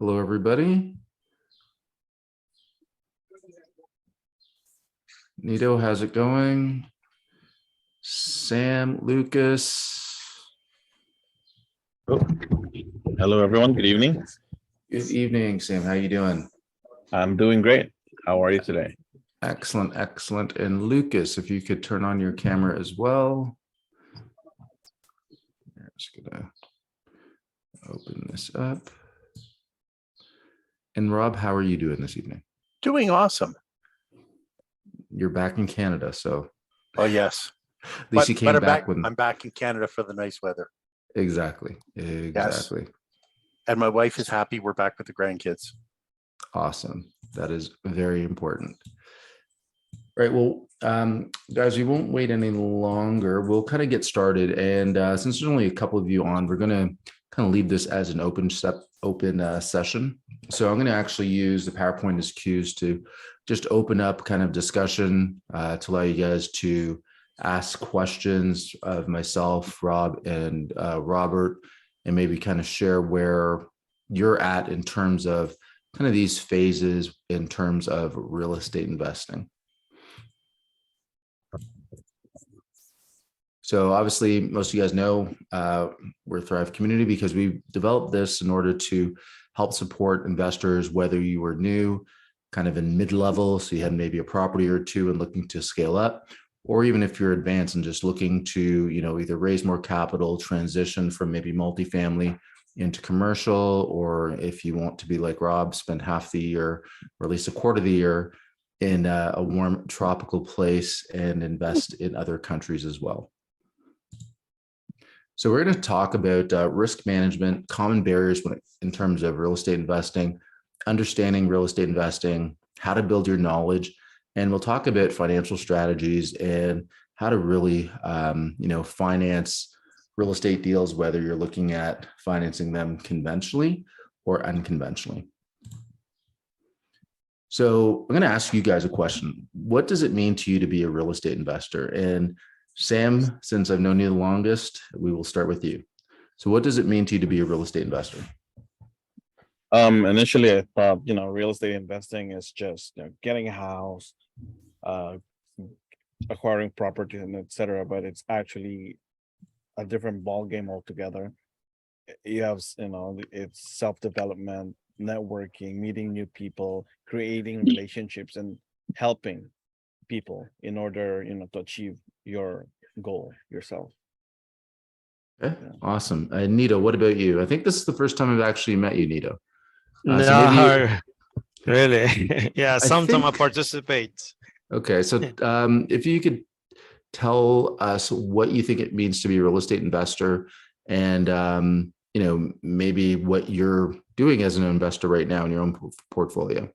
Hello, everybody. Nito, how's it going? Sam, Lucas. Oh, hello, everyone. Good evening. Good evening, Sam. How you doing? I'm doing great. How are you today? Excellent, excellent. And Lucas, if you could turn on your camera as well. I'm just gonna open this up. And Rob, how are you doing this evening? Doing awesome. You're back in Canada, so Oh yes. at least you came back when I'm back in Canada for the nice weather. exactly. Yes. And my wife is happy we're back with the grandkids. Awesome. That is very important. Right. Well, guys, we won't wait any longer. We'll kind of get started. And since there's only a couple of you on, we're going to kind of leave this as an open session. So I'm going to actually use the PowerPoint as cues to just open up kind of discussion to allow you guys to ask questions of myself, Rob, and Robert, and maybe kind of share where you're at in terms of kind of these phases in terms of real estate investing. So obviously, most of you guys know we're a Thrive community because we developed this in order to help support investors, whether you were new, kind of in mid-level, so you had maybe a property or two and looking to scale up, or even if you're advanced and just looking to, either raise more capital, transition from maybe multifamily into commercial, or if you want to be like Rob, spend half the year or at least a quarter of the year in a warm tropical place and invest in other countries as well. So we're going to talk about risk management, common barriers in terms of real estate investing, understanding real estate investing, how to build your knowledge, and we'll talk about financial strategies and how to really, finance real estate deals, whether you're looking at financing them conventionally or unconventionally. So I'm going to ask you guys a question. What does it mean to you to be a real estate investor? And Sam, since I've known you the longest, we will start with you. So what does it mean to you to be a real estate investor? Initially I thought, real estate investing is just getting a house, acquiring property and etc. But it's actually a different ball game altogether. You have, it's self-development, networking, meeting new people, creating relationships, and helping people in order, to achieve your goal yourself. Okay, yeah. Awesome. Nito, what about you? I think this is the first time I've actually met you, Nito. No, really? Yeah, sometimes I participate. Okay, so if you could tell us what you think it means to be a real estate investor, and maybe what you're doing as an investor right now in your own portfolio.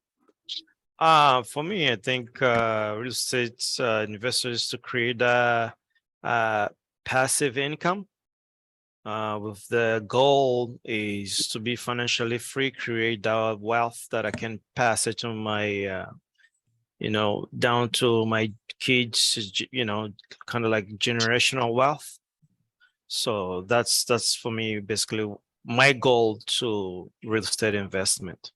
For me, I think real estate investors to create a passive income with the goal is to be financially free, create the wealth that I can pass it to my, down to my kids, kind of like generational wealth. So that's for me, basically my goal to real estate investment.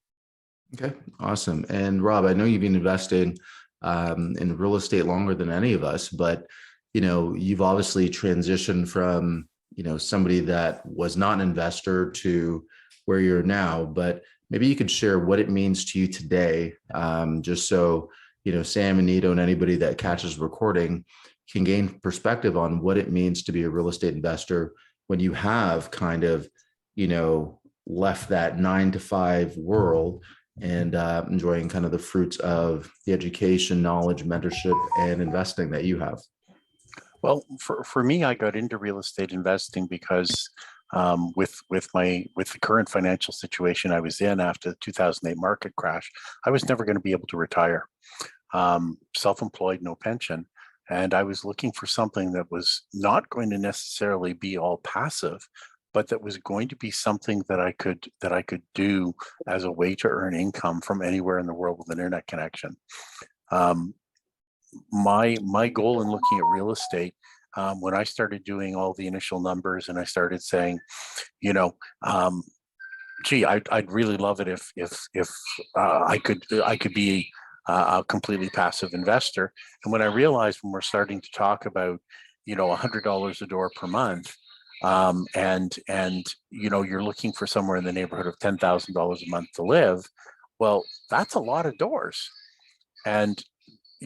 Okay, awesome. And Rob, I know you've been investing in real estate longer than any of us, but you've obviously transitioned from somebody that was not an investor to where you're now. But maybe you could share what it means to you today, just so Sam and Nito and anybody that catches recording can gain perspective on what it means to be a real estate investor when you have kind of left that 9-to-5 world and enjoying kind of the fruits of the education, knowledge, mentorship, and investing that you have. Well, for me, I got into real estate investing because with the current financial situation I was in after the 2008 market crash, I was never going to be able to retire. Self-employed, no pension. And I was looking for something that was not going to necessarily be all passive, but that was going to be something that I could do as a way to earn income from anywhere in the world with an internet connection. My goal in looking at real estate, when I started doing all the initial numbers and I started saying, gee, I'd really love it if I could be a completely passive investor. And when I realized when we're starting to talk about, $100 a door per month, and you're looking for somewhere in the neighborhood of $10,000 a month to live, well, that's a lot of doors. And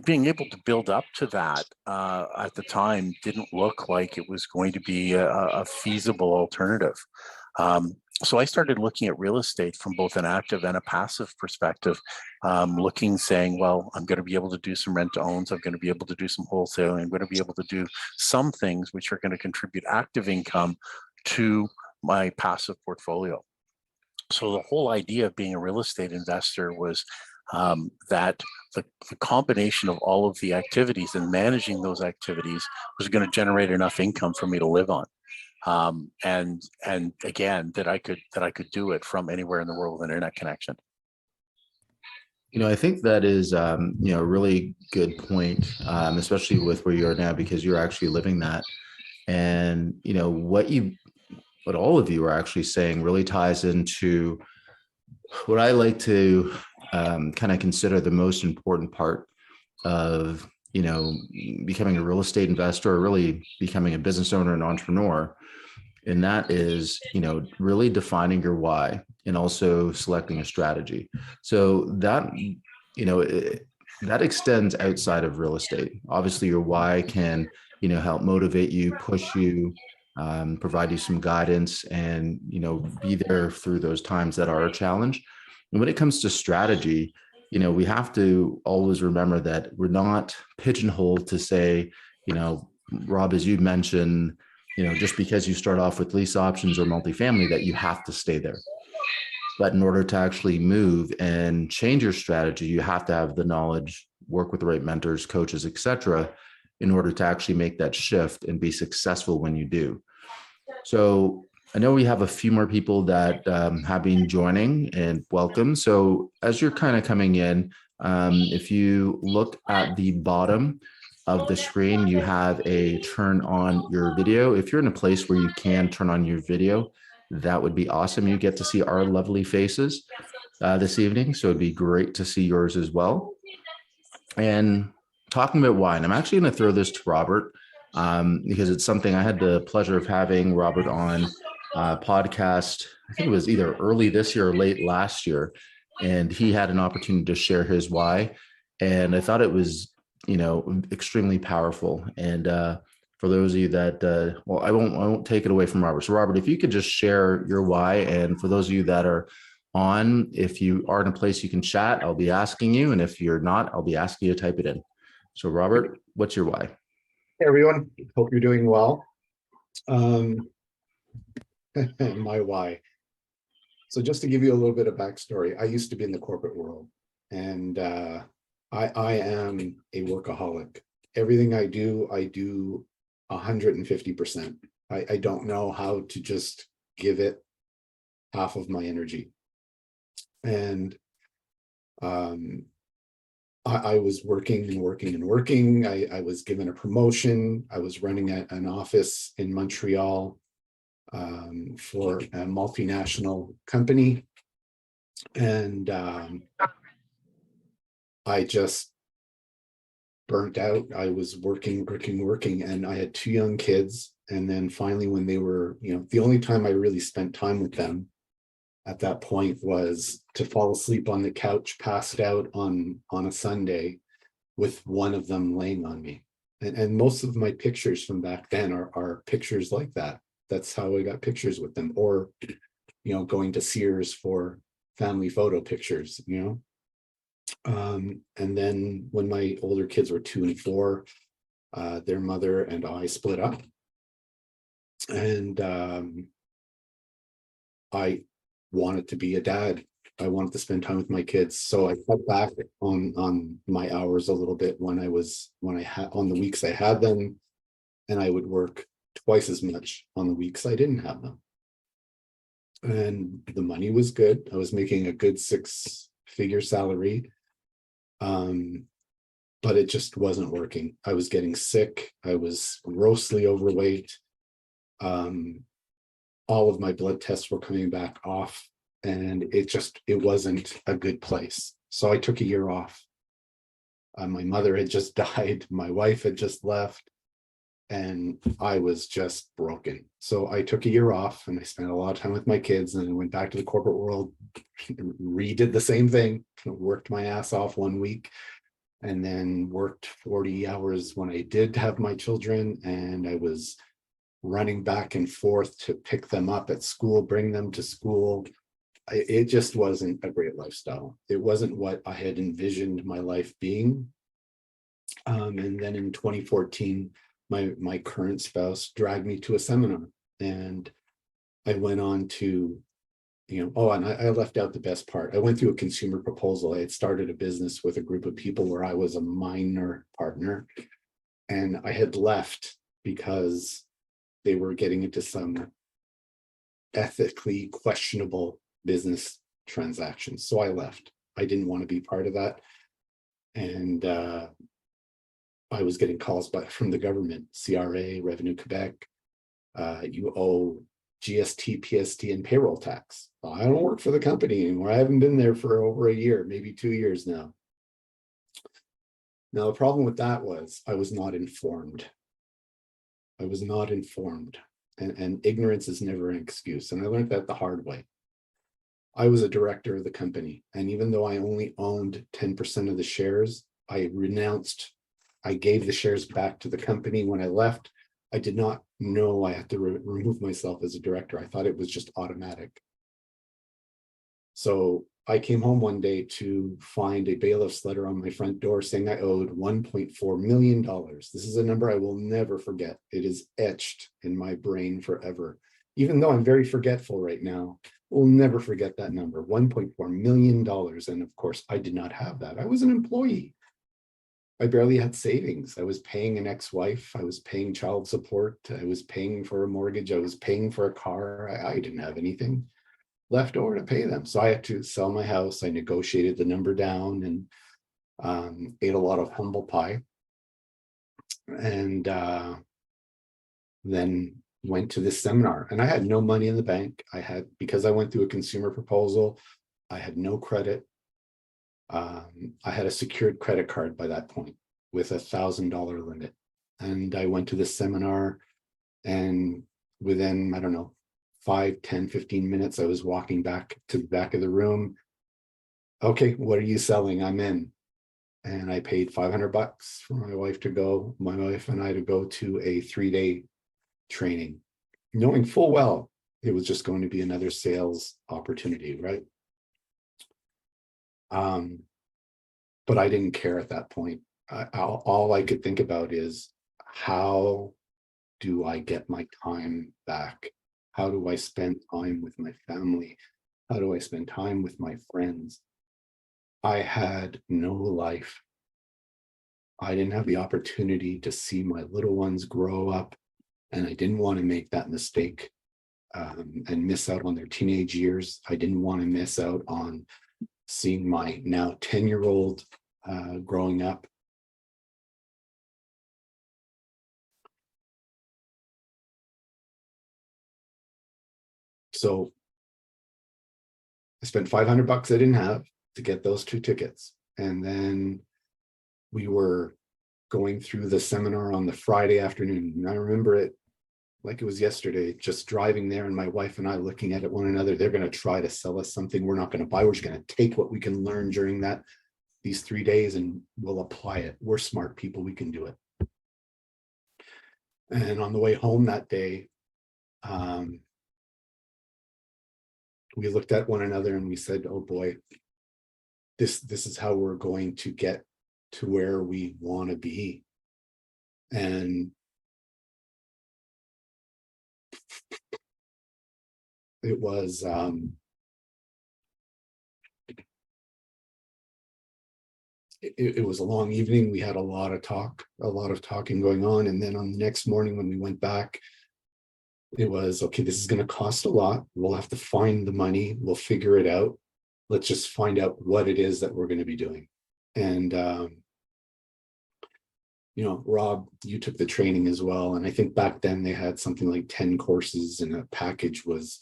being able to build up to that at the time didn't look like it was going to be a feasible alternative. So I started looking at real estate from both an active and a passive perspective, saying, well, I'm going to be able to do some rent to owns. I'm going to be able to do some wholesaling. I'm going to be able to do some things which are going to contribute active income to my passive portfolio. So the whole idea of being a real estate investor was that the combination of all of the activities and managing those activities was going to generate enough income for me to live on. And again, that I could do it from anywhere in the world with an internet connection. I think that is, a really good point, especially with where you are now, because you're actually living that. And, what all of you are actually saying really ties into what I like to kind of consider the most important part of, becoming a real estate investor, or really becoming a business owner and entrepreneur. And that is, really defining your why and also selecting a strategy. So that, that extends outside of real estate. Obviously, your why can, help motivate you, push you, provide you some guidance, and, be there through those times that are a challenge. And when it comes to strategy, we have to always remember that we're not pigeonholed to say, Rob, as you mentioned, just because you start off with lease options or multifamily, that you have to stay there. But in order to actually move and change your strategy, you have to have the knowledge, work with the right mentors, coaches, etc., in order to actually make that shift and be successful when you do. So I know we have a few more people that have been joining, and welcome. So as you're kind of coming in, if you look at the bottom of the screen, you have a turn on your video. If you're in a place where you can turn on your video, that would be awesome. You get to see our lovely faces this evening. So it'd be great to see yours as well. And talking about why, and I'm actually going to throw this to Robert because it's something I had the pleasure of having Robert on podcast. I think it was either early this year or late last year. And he had an opportunity to share his why. And I thought it was, extremely powerful. And for those of you that, well, I won't take it away from Robert. So Robert, if you could just share your why. And for those of you that are on, if you are in a place you can chat, I'll be asking you. And if you're not, I'll be asking you to type it in. So Robert, what's your why? Hey everyone, hope you're doing well. My why. So just to give you a little bit of backstory, I used to be in the corporate world, and I am a workaholic. Everything I do 150%. I don't know how to just give it half of my energy. And I was working and working and working. I was given a promotion. I was running an office in Montreal for a multinational company. And I just burnt out. I was working, and I had 2 young kids. And then finally, when they were, the only time I really spent time with them at that point was to fall asleep on the couch, passed out on a Sunday, with one of them laying on me. And most of my pictures from back then are pictures like that. That's how I got pictures with them, or, going to Sears for family photo pictures, And then when my older kids were 2 and 4, their mother and I split up. And I wanted to be a dad. I wanted to spend time with my kids. So I cut back on my hours a little bit on the weeks I had them, and I would work twice as much on the weeks I didn't have them. And the money was good. I was making a good 6-figure salary. But it just wasn't working. I was getting sick. I was grossly overweight. All of my blood tests were coming back off and it wasn't a good place. So I took a year off. My mother had just died, my wife had just left, and I was just broken. So I took a year off and I spent a lot of time with my kids, and I went back to the corporate world, redid the same thing, worked my ass off 1 week, and then worked 40 hours when I did have my children, and I was running back and forth to pick them up at school, bring them to school. It just wasn't a great lifestyle. It wasn't what I had envisioned my life being. And then in 2014, my current spouse dragged me to a seminar, and I went on to, and I left out the best part. I went through a consumer proposal. I had started a business with a group of people where I was a minor partner, and I had left because they were getting into some ethically questionable business transactions. So I left. I didn't want to be part of that. And I was getting calls from the government, CRA, Revenue Quebec. You owe GST, PST, and payroll tax. I don't work for the company anymore. I haven't been there for over a year, maybe 2 years now. Now, the problem with that was I was not informed. I was not informed, and ignorance is never an excuse. And I learned that the hard way. I was a director of the company, and even though I only owned 10% of the shares, I renounced. I gave the shares back to the company when I left. I did not know I had to remove myself as a director. I thought it was just automatic. So I came home one day to find a bailiff's letter on my front door saying I owed $1.4 million. This is a number I will never forget. It is etched in my brain forever. Even though I'm very forgetful right now, we'll never forget that number, $1.4 million. And of course, I did not have that. I was an employee. I barely had savings. I was paying an ex-wife. I was paying child support. I was paying for a mortgage. I was paying for a car. I didn't have anything left over to pay them. So I had to sell my house. I negotiated the number down and ate a lot of humble pie. And then went to this seminar, and I had no money in the bank. Because I went through a consumer proposal, I had no credit. I had a secured credit card by that point with $1,000 limit. And I went to this seminar, and within, I don't know, 5, 10, 15 minutes, I was walking back to the back of the room. Okay, what are you selling? I'm in. And I paid $500 for my wife and I to go to a 3-day training, knowing full well it was just going to be another sales opportunity, right? But I didn't care at that point. All I could think about is, how do I get my time back? How do I spend time with my family? How do I spend time with my friends? I had no life. I didn't have the opportunity to see my little ones grow up, and I didn't want to make that mistake and miss out on their teenage years. I didn't want to miss out on seeing my now 10-year-old growing up. So I spent $500 I didn't have to get those 2 tickets. And then we were going through the seminar on the Friday afternoon. And I remember it like it was yesterday, just driving there, and my wife and I looking at one another. They're going to try to sell us something we're not going to buy. We're just going to take what we can learn during these 3 days, and we'll apply it. We're smart people. We can do it. And on the way home that day, we looked at one another and we said, oh boy, this is how we're going to get to where we want to be. And it was it was a long evening. We had a lot of talking going on. And then on the next morning when we went back, it was, okay, this is going to cost a lot. We'll have to find the money. We'll figure it out. Let's just find out what it is that we're going to be doing. And, Rob, you took the training as well. And I think back then they had something like 10 courses, and a package was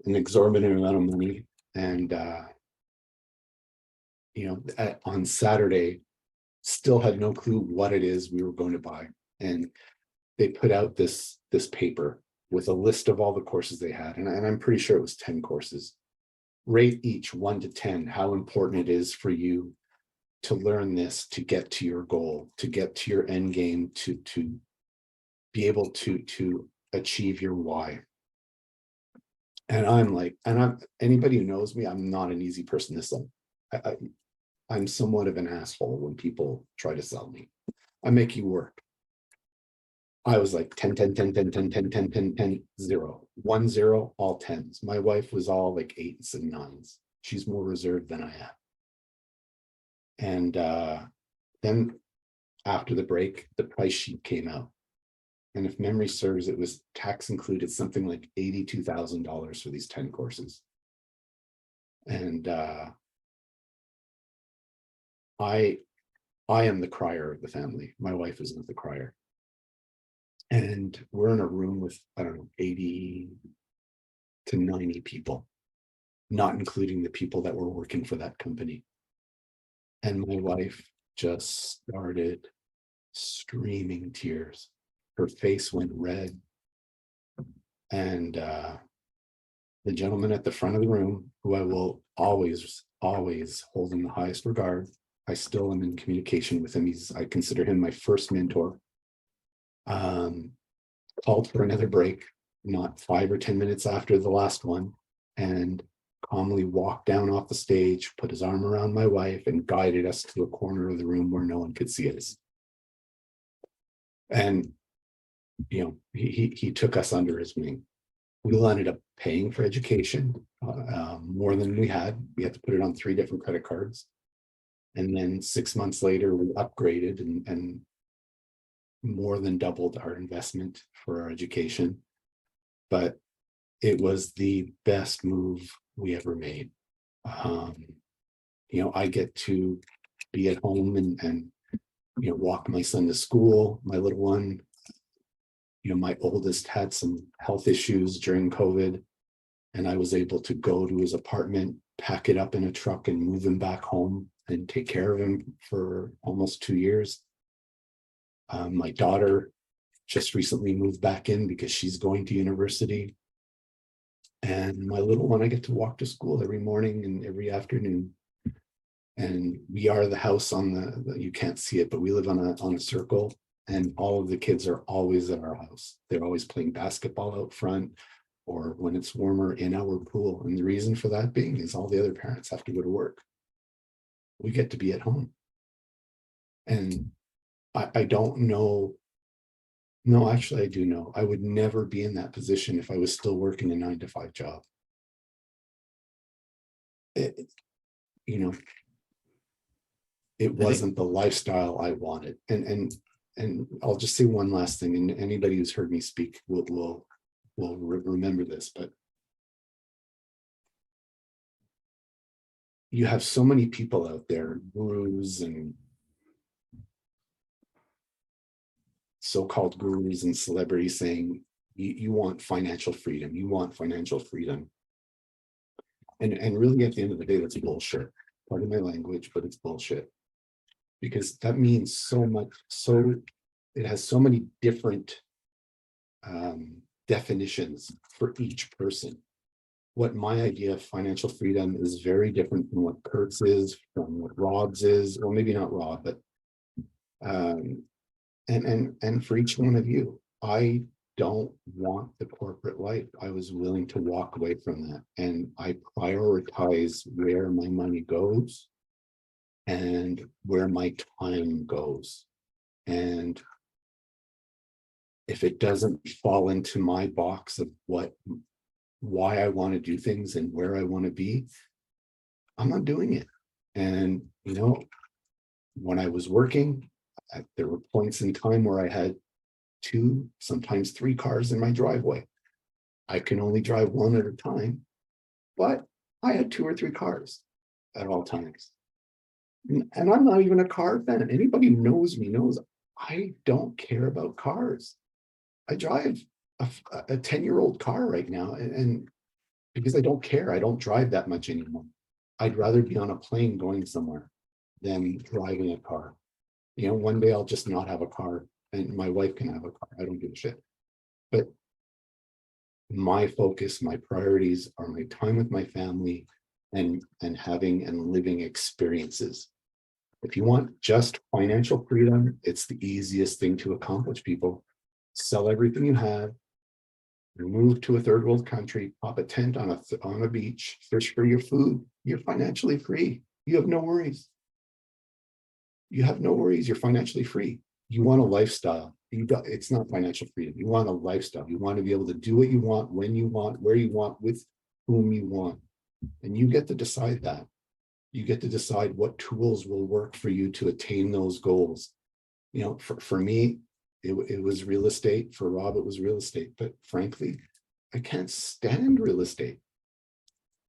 an exorbitant amount of money. And, on Saturday, still had no clue what it is we were going to buy. And they put out this paper with a list of all the courses they had. And I'm pretty sure it was 10 courses. Rate each 1 to 10, how important it is for you to learn this, to get to your goal, to get to your end game, to be able to achieve your why. And I'm anybody who knows me, I'm not an easy person to sell. I'm somewhat of an asshole when people try to sell me. I make you work. I was like 10, 10, 10, 10, 10, 10, 10, 10, 10, 0, 1, 0, all 10s. My wife was all like 8s and 9s. She's more reserved than I am. And then after the break, the price sheet came out. And if memory serves, it was tax included, something like $82,000 for these 10 courses. And I am the crier of the family. My wife is not the crier. And we're in a room with, I don't know, 80 to 90 people, not including the people that were working for that company. And my wife just started streaming tears. Her face went red. And the gentleman at the front of the room, who I will always hold in the highest regard, I still am in communication with him. I consider him my first mentor. Called for another break, not 5 or 10 minutes after the last one, and calmly walked down off the stage, put his arm around my wife, and guided us to a corner of the room where no one could see us. And he took us under his wing. We ended up paying for education more than we had. We had to put it on 3 different credit cards. And then 6 months later, we upgraded and more than doubled our investment for our education. But it was the best move we ever made. I get to be at home and walk my son to school, my little one. My oldest had some health issues during COVID, and I was able to go to his apartment, pack it up in a truck, and move him back home and take care of him for almost 2 years. My daughter just recently moved back in because she's going to university. And my little one, I get to walk to school every morning and every afternoon. And we are the house on you can't see it, but we live on a circle. And all of the kids are always at our house. They're always playing basketball out front, or when it's warmer, in our pool. And the reason for that being is all the other parents have to go to work. We get to be at home. And I don't know. No, actually, I do know. I would never be in that position if I was still working a 9-to-5 job. It wasn't the lifestyle I wanted. And I'll just say one last thing, and anybody who's heard me speak will remember this, but you have so many people out there, gurus and so-called gurus and celebrities, saying you want financial freedom, you want financial freedom. And really, at the end of the day, that's bullshit. Pardon my language, but it's bullshit. Because that means so much. So it has so many different definitions for each person. What my idea of financial freedom is very different from what Kurt's is, from what Rob's is, or maybe not Rob, but and for each one of you, I don't want the corporate life. I was willing to walk away from that, and I prioritize where my money goes and where my time goes. And if it doesn't fall into my box of why I want to do things and where I want to be, I'm not doing it. And when I was working, there were points in time where I had 2, sometimes 3 cars in my driveway. I can only drive one at a time, but I had 2 or 3 cars at all times. And I'm not even a car fan. Anybody who knows me knows I don't care about cars. I drive a 10-year-old car right now, and because I don't care. I don't drive that much anymore. I'd rather be on a plane going somewhere than driving a car. You know, one day I'll just not have a car and my wife can have a car. I don't give a shit. But my focus, my priorities are my time with my family and having and living experiences. If you want just financial freedom, it's the easiest thing to accomplish, people. Sell everything you have, move to a third world country, pop a tent on a beach, fish for your food. You're financially free. You have no worries. You have no worries. You're financially free. You want a lifestyle. It's not financial freedom. You want a lifestyle. You want to be able to do what you want, when you want, where you want, with whom you want. And you get to decide that. You get to decide what tools will work for you to attain those goals. You know, for me, it was real estate. For Rob, it was real estate. But frankly, I can't stand real estate.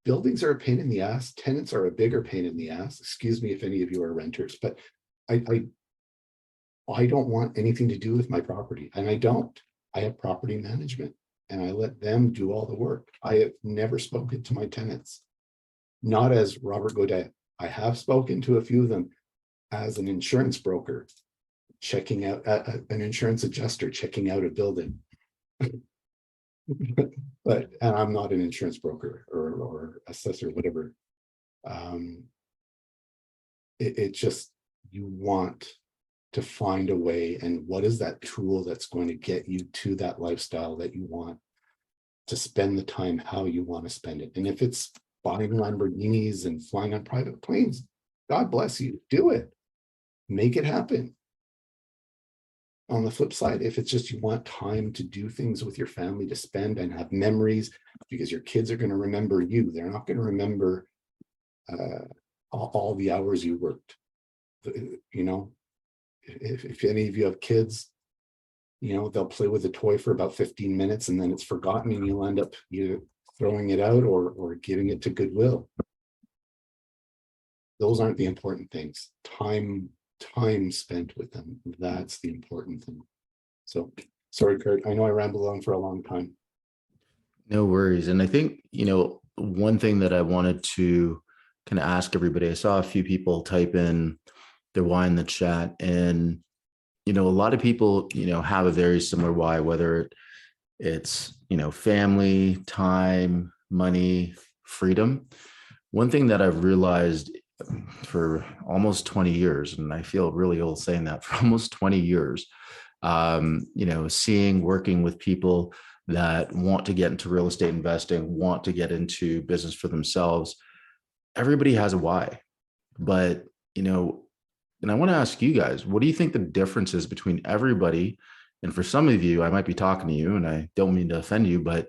Buildings are a pain in the ass. Tenants are a bigger pain in the ass. Excuse me if any of you are renters, but I don't want anything to do with my property, and I don't. I have property management, and I let them do all the work. I have never spoken to my tenants, not as Robert Godet. I have spoken to a few of them as an insurance broker, checking out an insurance adjuster, checking out a building. But and I'm not an insurance broker or assessor, whatever. It just, you want to find a way, and what is that tool that's going to get you to that lifestyle that you want, to spend the time how you want to spend it. And if it's buying Lamborghinis and flying on private planes, God bless you, do it, make it happen. On the flip side, if it's just you want time to do things with your family, to spend and have memories, because your kids are going to remember you, they're not going to remember all the hours you worked. You know, if any of you have kids, you know, they'll play with a toy for about 15 minutes and then it's forgotten, and you'll end up either throwing it out or giving it to Goodwill. Those aren't the important things. Time spent with them, that's the important thing. So sorry, Kurt, I know I rambled on for a long time. No worries. And I think, you know, one thing that I wanted to kind of ask everybody, I saw a few people type in their why in the chat, and, you know, a lot of people, you know, have a very similar why, whether it's, you know, family, time, money, freedom. One thing that I've realized for almost 20 years, and I feel really old saying that, for almost 20 years, you know, working with people that want to get into real estate investing, want to get into business for themselves. Everybody has a why, but, you know, and I want to ask you guys, what do you think the difference is between everybody? And for some of you, I might be talking to you, and I don't mean to offend you, but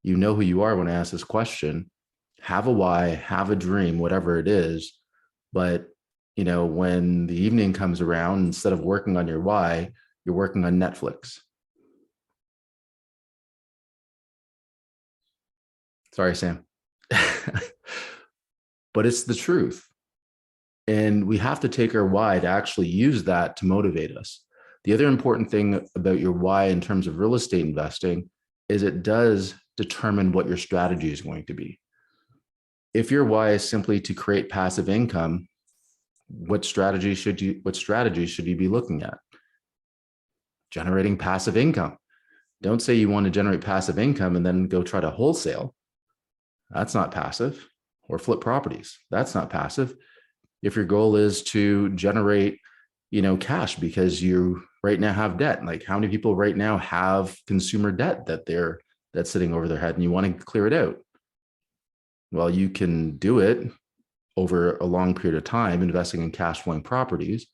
you know who you are when I ask this question. Have a why, have a dream, whatever it is. But, you know, when the evening comes around, instead of working on your why, you're working on Netflix. Sorry, Sam. But it's the truth. And we have to take our why to actually use that to motivate us. The other important thing about your why in terms of real estate investing is it does determine what your strategy is going to be. If your why is simply to create passive income, what strategy should you be looking at? Generating passive income. Don't say you want to generate passive income and then go try to wholesale. That's not passive. Or flip properties. That's not passive. If your goal is to generate, you know, cash because you right now have debt, like how many people right now have consumer debt that's sitting over their head and you want to clear it out? Well, you can do it over a long period of time, investing in cash flowing properties,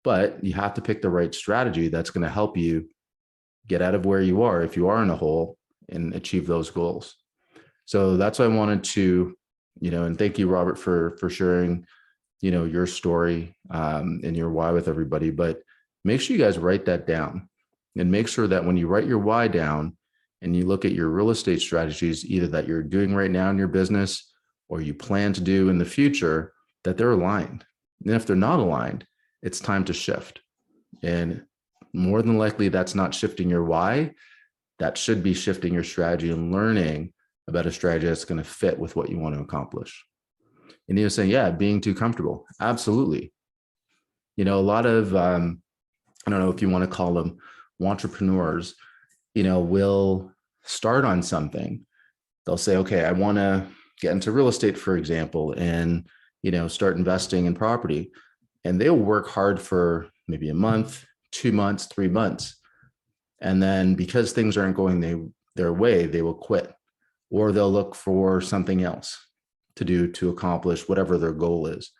but you have to pick the right strategy that's going to help you get out of where you are if you are in a hole and achieve those goals. So that's why I wanted to, you know, and thank you, Robert, for sharing, you know, your story and your why with everybody. But make sure you guys write that down, and make sure that when you write your why down and you look at your real estate strategies, either that you're doing right now in your business or you plan to do in the future, that they're aligned. And if they're not aligned, it's time to shift. And more than likely, that's not shifting your why. That should be shifting your strategy and learning about a strategy that's going to fit with what you want to accomplish. And he was saying, yeah, being too comfortable. Absolutely. You know, a lot of, I don't know if you want to call them entrepreneurs, you know, will start on something. They'll say, okay, I want to get into real estate, for example, and, you know, start investing in property. And they'll work hard for maybe a month, 2 months, 3 months. And then because things aren't going their way, they will quit, or they'll look for something else to do to accomplish whatever their goal is.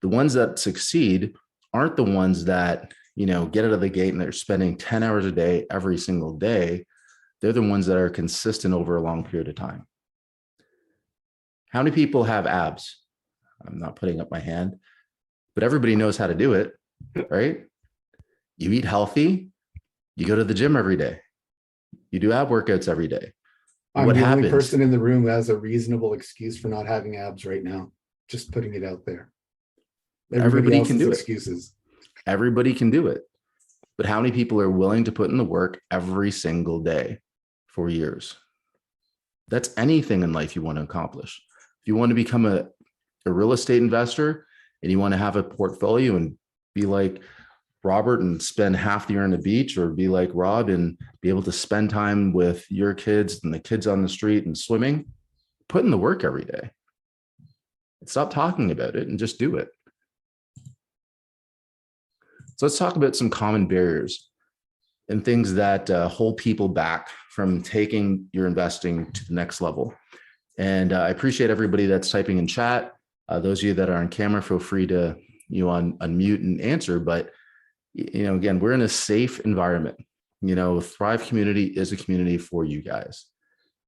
The ones that succeed aren't the ones that, you know, get out of the gate and they're spending 10 hours a day every single day. They're the ones that are consistent over a long period of time. How many people have abs? I'm not putting up my hand, but everybody knows how to do it, right? You eat healthy, you go to the gym every day, you do ab workouts every day. I'm What the only happens? person in the room who has a reasonable excuse for not having abs right now. Just putting it out there. Everybody else can has do it. excuses. Everybody can do it. But how many people are willing to put in the work every single day for years? That's anything in life you want to accomplish. If you want to become a real estate investor and you want to have a portfolio and be like Robert and spend half the year on the beach, or be like Rob and be able to spend time with your kids and the kids on the street and swimming, put in the work every day. Stop talking about it and just do it. So let's talk about some common barriers and things that hold people back from taking your investing to the next level. And I appreciate everybody that's typing in chat. Those of you that are on camera, feel free to unmute and answer. But again, we're in a safe environment. Thrive Community is a community for you guys.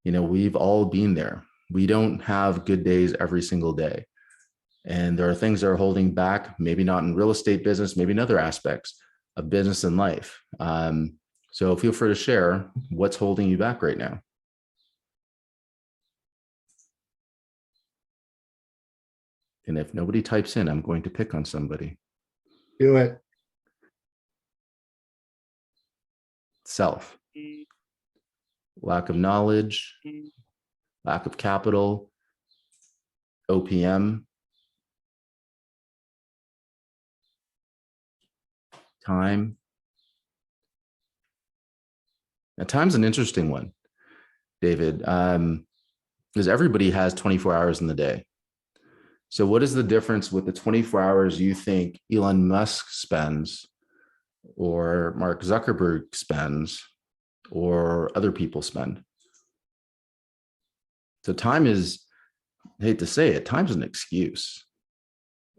We've all been there. We don't have good days every single day. And there are things that are holding back, maybe not in real estate business, maybe in other aspects of business and life. So feel free to share what's holding you back right now. And if nobody types in, I'm going to pick on somebody. Do it. Self. Lack of knowledge, lack of capital, OPM, time. Now, time's an interesting one, David, because everybody has 24 hours in the day. So what is the difference with the 24 hours you think Elon Musk spends, or Mark Zuckerberg spends, or other people spend? So time is, I hate to say it, time's an excuse.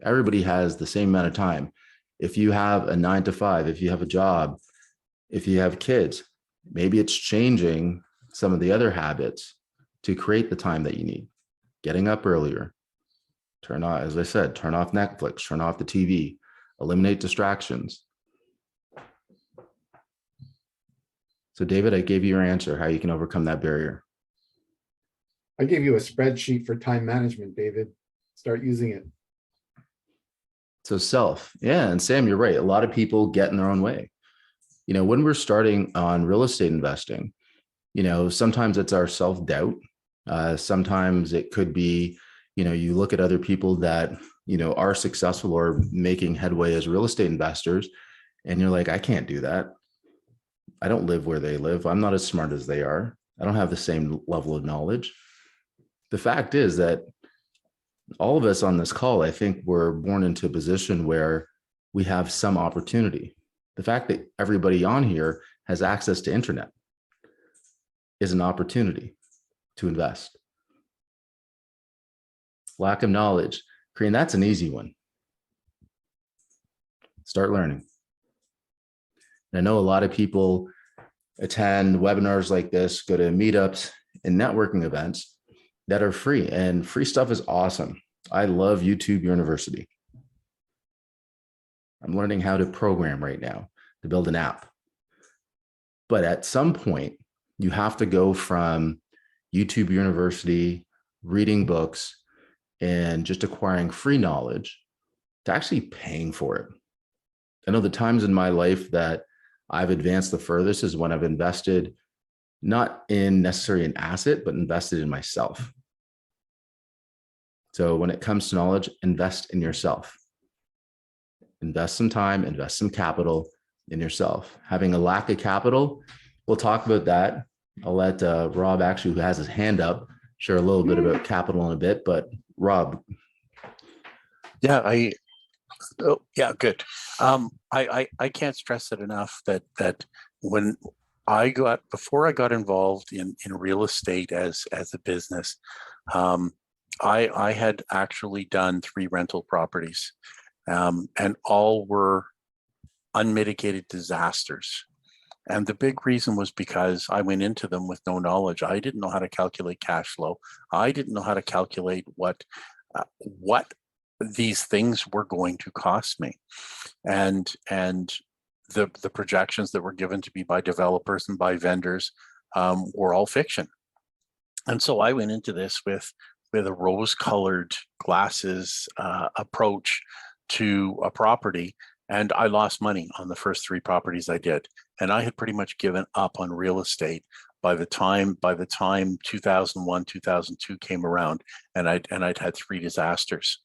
Everybody has the same amount of time. If you have a 9 to 5, if you have a job, if you have kids, maybe it's changing some of the other habits to create the time that you need. Getting up earlier, turn on, as I said, turn off Netflix, turn off the TV, eliminate distractions. So David, I gave you your answer, how you can overcome that barrier. I gave you a spreadsheet for time management, David. Start using it. So self, yeah, and Sam, you're right. A lot of people get in their own way. When we're starting on real estate investing, sometimes it's our self-doubt. Sometimes it could be, you look at other people that, are successful or making headway as real estate investors, and you're like, I can't do that. I don't live where they live. I'm not as smart as they are. I don't have the same level of knowledge. The fact is that all of us on this call, I think we're born into a position where we have some opportunity. The fact that everybody on here has access to internet is an opportunity to invest. Lack of knowledge, Korean, that's an easy one. Start learning. And I know a lot of people attend webinars like this, go to meetups and networking events that are free, and free stuff is awesome. I love YouTube University. I'm learning how to program right now, to build an app. But at some point, you have to go from YouTube University, reading books, and just acquiring free knowledge to actually paying for it. I know the times in my life that I've advanced the furthest is when I've invested not in necessarily an asset, but invested in myself. So when it comes to knowledge, invest in yourself. Invest some time, invest some capital in yourself. Having a lack of capital, we'll talk about that. I'll let Rob, actually, who has his hand up, share a little bit about capital in a bit. But Rob. Yeah, good. I can't stress it enough that when before I got involved in real estate as a business, I had actually done 3 rental properties, and all were unmitigated disasters. And the big reason was because I went into them with no knowledge. I didn't know how to calculate cash flow. I didn't know how to calculate what these things were going to cost me, and the projections that were given to me by developers and by vendors were all fiction. And so I went into this with a rose-colored glasses approach to a property, and I lost money on the first 3 properties I did. And I had pretty much given up on real estate by the time 2001, 2002 came around, and I'd had 3 disasters.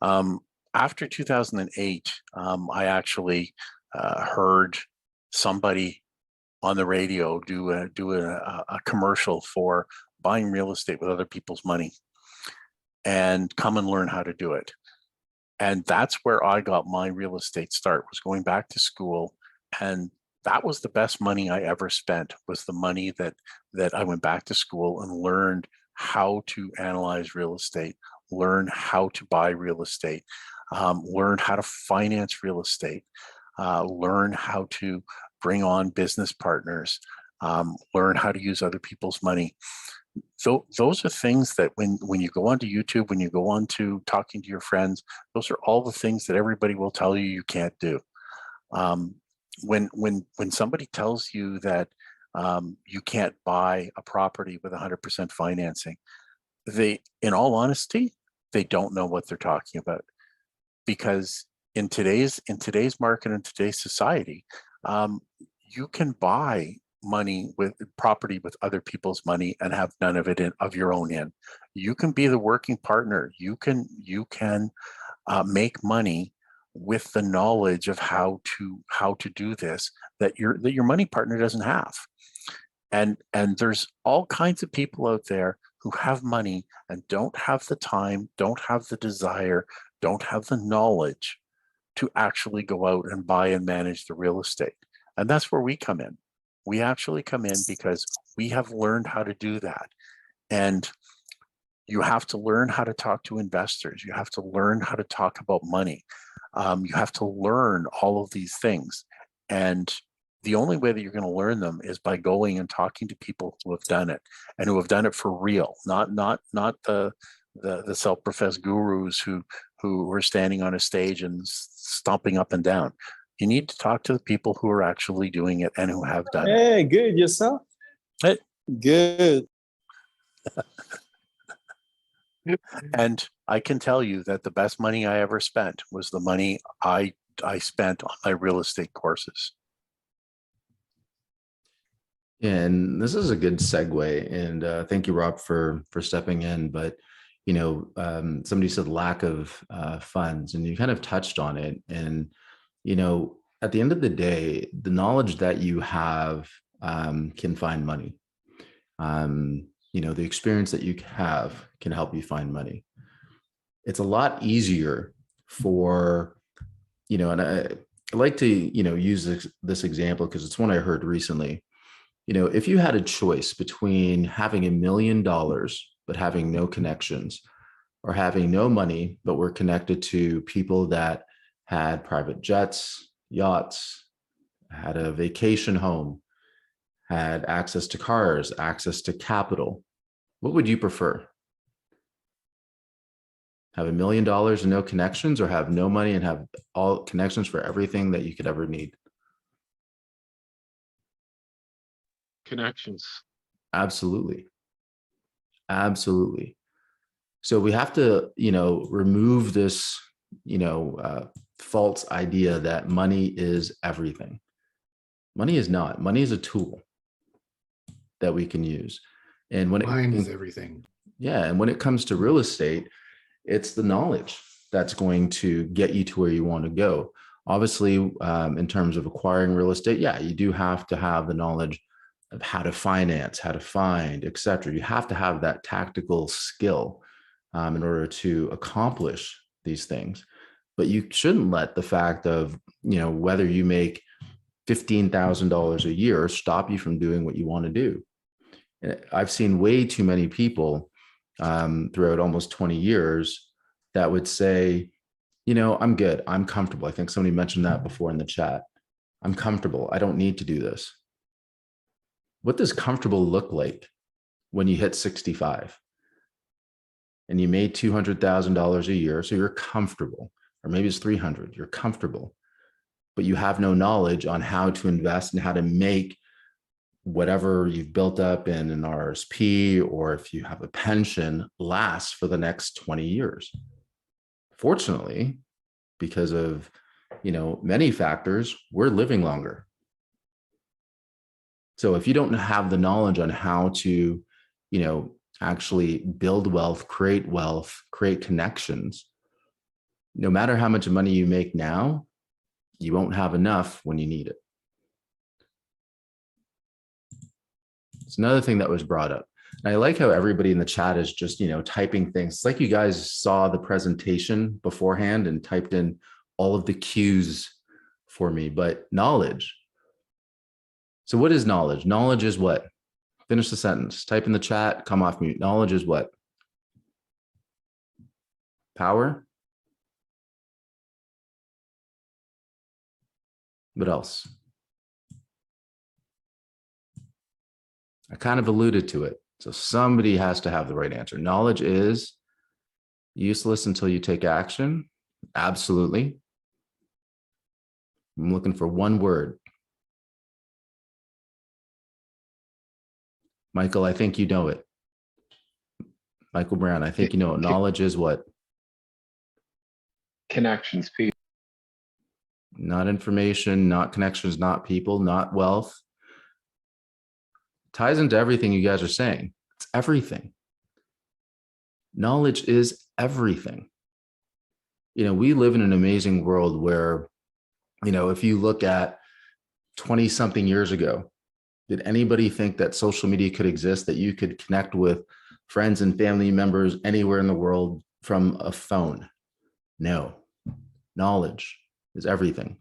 After 2008, I actually heard somebody on the radio do a commercial for buying real estate with other people's money, and come and learn how to do it. And that's where I got my real estate start, was going back to school. And that was the best money I ever spent, was the money that I went back to school and learned how to analyze real estate, learn how to buy real estate, learn how to finance real estate, learn how to bring on business partners, learn how to use other people's money. So those are things that when you go onto YouTube, when you go on to talking to your friends, those are all the things that everybody will tell you can't do. When somebody tells you that you can't buy a property with 100% financing, in all honesty, they don't know what they're talking about. Because in today's market and today's society, you can buy property with other people's money and have none of it of your own in. You can be the working partner. You can make money with the knowledge of how to do this that your money partner doesn't have. And there's all kinds of people out there who have money and don't have the time, don't have the desire, don't have the knowledge to actually go out and buy and manage the real estate. And that's where we come in. We actually come in because we have learned how to do that. And you have to learn how to talk to investors. You have to learn how to talk about money. You have to learn all of these things. And the only way that you're going to learn them is by going and talking to people who have done it, and who have done it for real, not the self-professed gurus who are standing on a stage and stomping up and down. You need to talk to the people who are actually doing it and who have done it. Hey, good. Yourself? Hey. Good. And I can tell you that the best money I ever spent was the money I spent on my real estate courses. And this is a good segue. And thank you, Rob, for stepping in. But somebody said lack of funds, and you kind of touched on it. And at the end of the day, the knowledge that you have can find money. The experience that you have can help you find money. It's a lot easier for, and I like to, use this example because it's one I heard recently. If you had a choice between having $1 million, but having no connections, or having no money, but were connected to people that had private jets, yachts, had a vacation home, had access to cars, access to capital, what would you prefer? Have $1 million and no connections, or have no money and have all connections for everything that you could ever need? Connections. Absolutely. Absolutely. So we have to, remove this, false idea that money is everything. Money is not. Money is a tool. that we can use. And when Time is it, everything. yeah, and when it comes to real estate, it's the knowledge that's going to get you to where you want to go. Obviously, in terms of acquiring real estate, yeah, you do have to have the knowledge of how to finance, how to find, et cetera. You have to have that tactical skill in order to accomplish these things. But you shouldn't let the fact of, whether you make $15,000 a year stop you from doing what you want to do. And I've seen way too many people throughout almost 20 years that would say, I'm good. I'm comfortable. I think somebody mentioned that before in the chat. I'm comfortable. I don't need to do this. What does comfortable look like when you hit 65 and you made $200,000 a year? So you're comfortable, or maybe it's 300. You're comfortable, but you have no knowledge on how to invest and how to make whatever you've built up in an RSP, or if you have a pension, last for the next 20 years. Fortunately, because of, many factors, we're living longer. So if you don't have the knowledge on how to, actually build wealth, create connections, no matter how much money you make now, you won't have enough when you need it. It's another thing that was brought up. And I like how everybody in the chat is just, typing things. It's like you guys saw the presentation beforehand and typed in all of the cues for me, but knowledge. So what is knowledge? Knowledge is what? Finish the sentence. Type in the chat, come off mute. Knowledge is what? Power? What else? I kind of alluded to it. So somebody has to have the right answer. Knowledge is useless until you take action. Absolutely. I'm looking for one word. Michael, I think you know it. Michael Brown, I think you know it. Knowledge is what? Connections, people. Not information, not connections, not people, not wealth. Ties into everything you guys are saying. It's everything. Knowledge is everything. We live in an amazing world where, if you look at 20 something years ago, did anybody think that social media could exist, that you could connect with friends and family members anywhere in the world from a phone? No. Knowledge is everything.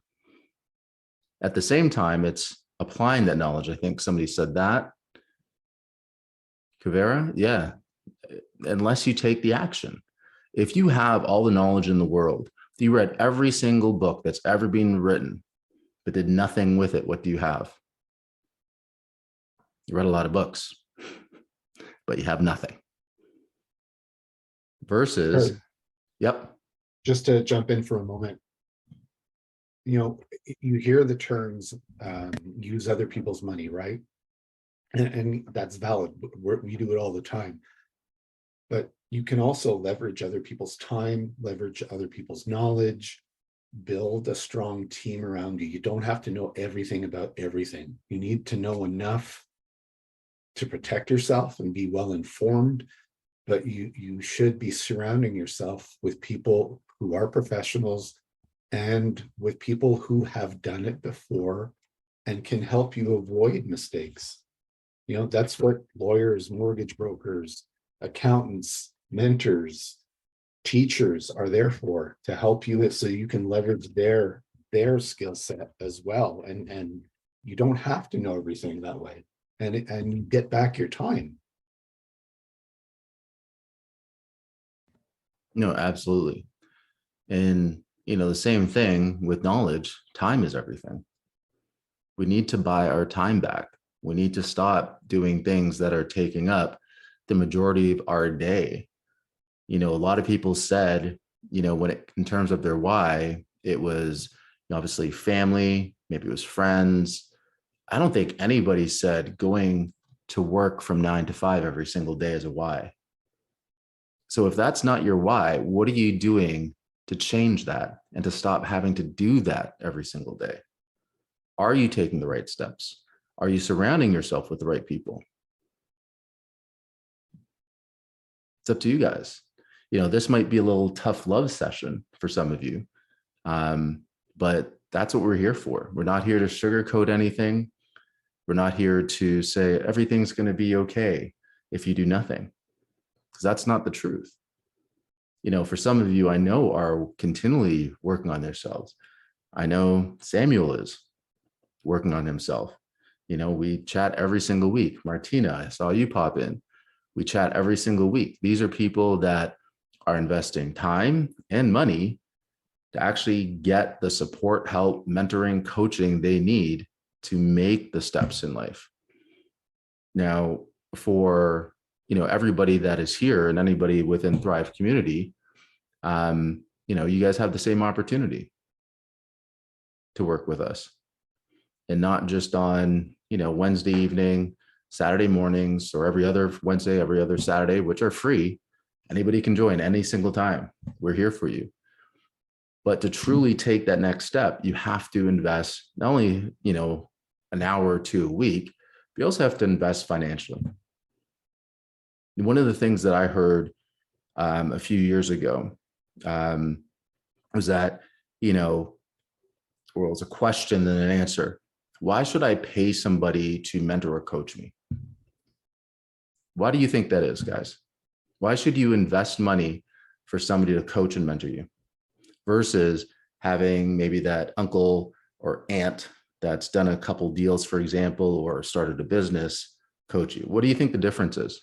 At the same time, it's applying that knowledge. I think somebody said that. Kavera, yeah. Unless you take the action. If you have all the knowledge in the world, if you read every single book that's ever been written, but did nothing with it, what do you have? You read a lot of books, but you have nothing. Versus, Sure. Yep. Just to jump in for a moment, you hear the terms use other people's money, right? And that's valid. We do it all the time. But you can also leverage other people's time, leverage other people's knowledge, build a strong team around you. You don't have to know everything about everything. You need to know enough to protect yourself and be well informed, but you should be surrounding yourself with people who are professionals and with people who have done it before and can help you avoid mistakes. That's what lawyers, mortgage brokers, accountants, mentors, teachers are there for, to help you so you can leverage their skill set as well. And you don't have to know everything that way. And you get back your time. No, absolutely. And, the same thing with knowledge, time is everything. We need to buy our time back. We need to stop doing things that are taking up the majority of our day. A lot of people said, in terms of their why, it was obviously family, maybe it was friends. I don't think anybody said going to work from 9 to 5 every single day is a why. So if that's not your why, what are you doing to change that and to stop having to do that every single day? Are you taking the right steps? Are you surrounding yourself with the right people? It's up to you guys. This might be a little tough love session for some of you. But that's what we're here for. We're not here to sugarcoat anything. We're not here to say everything's going to be okay if you do nothing, because that's not the truth. For some of you, I know are continually working on themselves. I know Samuel is working on himself. We chat every single week. Martina, I saw you pop in. We chat every single week. These are people that are investing time and money to actually get the support, help, mentoring, coaching they need to make the steps in life. Now, for everybody that is here and anybody within Thrive community, you guys have the same opportunity to work with us, and not just on Wednesday evening, Saturday mornings, or every other Wednesday, every other Saturday, which are free. Anybody can join any single time. We're here for you. But to truly take that next step, you have to invest not only, an hour or two a week, but you also have to invest financially. One of the things that I heard a few years ago was that, well, it was a question and an answer. Why should I pay somebody to mentor or coach me? Why do you think that is, guys? Why should you invest money for somebody to coach and mentor you versus having maybe that uncle or aunt that's done a couple deals, for example, or started a business coach you? What do you think the difference is?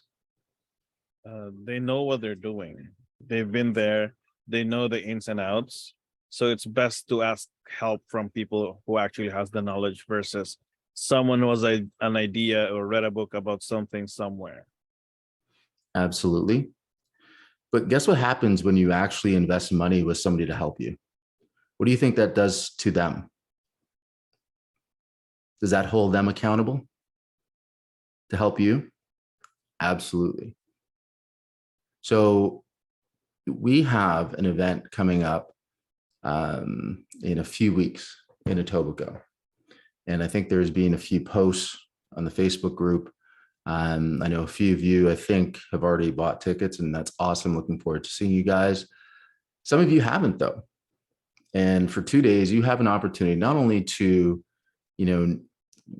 They know what they're doing. They've been there. They know the ins and outs. So it's best to ask help from people who actually has the knowledge versus someone who has an idea or read a book about something somewhere. Absolutely. But guess what happens when you actually invest money with somebody to help you? What do you think that does to them? Does that hold them accountable to help you? Absolutely. So we have an event coming up in a few weeks in Etobicoke. And I think there's been a few posts on the Facebook group. I know a few of you, I think, have already bought tickets, and that's awesome. Looking forward to seeing you guys. Some of you haven't, though. And for 2 days, you have an opportunity not only to,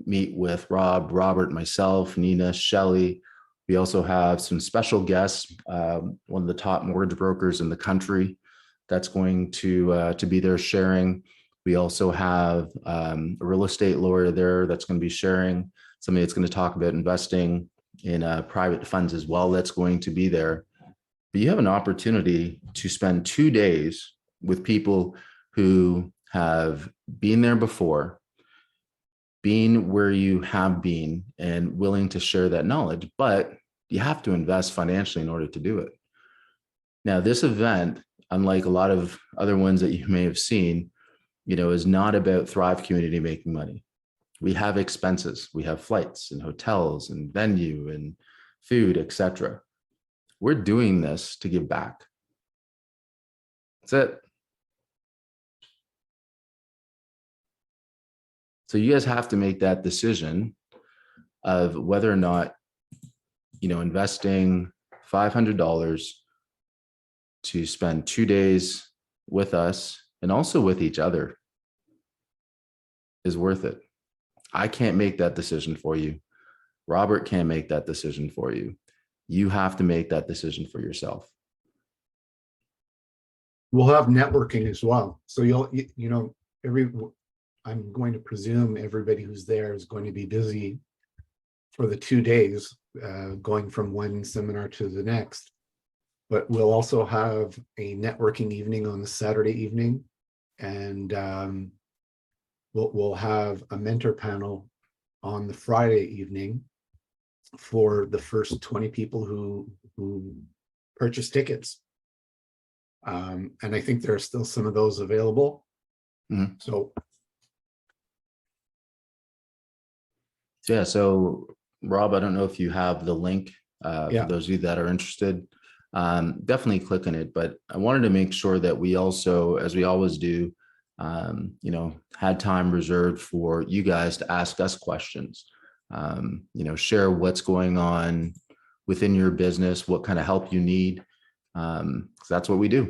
meet with Rob, Robert, myself, Nina, Shelley. We also have some special guests, one of the top mortgage brokers in the country that's going to be there sharing. We also have a real estate lawyer there that's going to be sharing, somebody that's going to talk about investing in private funds as well, that's going to be there. But you have an opportunity to spend 2 days with people who have been there before, being where you have been, and willing to share that knowledge. But you have to invest financially in order to do it. Now, this event, unlike a lot of other ones that you may have seen, is not about Thrive community making money. We have expenses. We have flights and hotels and venue and food, etc. We're doing this to give back. That's it. So you guys have to make that decision of whether or not, investing $500 to spend 2 days with us and also with each other is worth it. I can't make that decision for you. Robert can't make that decision for you. You have to make that decision for yourself. We'll have networking as well. So I'm going to presume everybody who's there is going to be busy for the 2 days, going from one seminar to the next. But we'll also have a networking evening on the Saturday evening, and we'll have a mentor panel on the Friday evening for the first 20 people who purchase tickets. And I think there are still some of those available. Mm-hmm. So yeah, so Rob, I don't know if you have the link Yeah. for those of you that are interested. Definitely click on it. But I wanted to make sure that we also, as we always do, had time reserved for you guys to ask us questions. Share what's going on within your business, what kind of help you need. 'Cause that's what we do.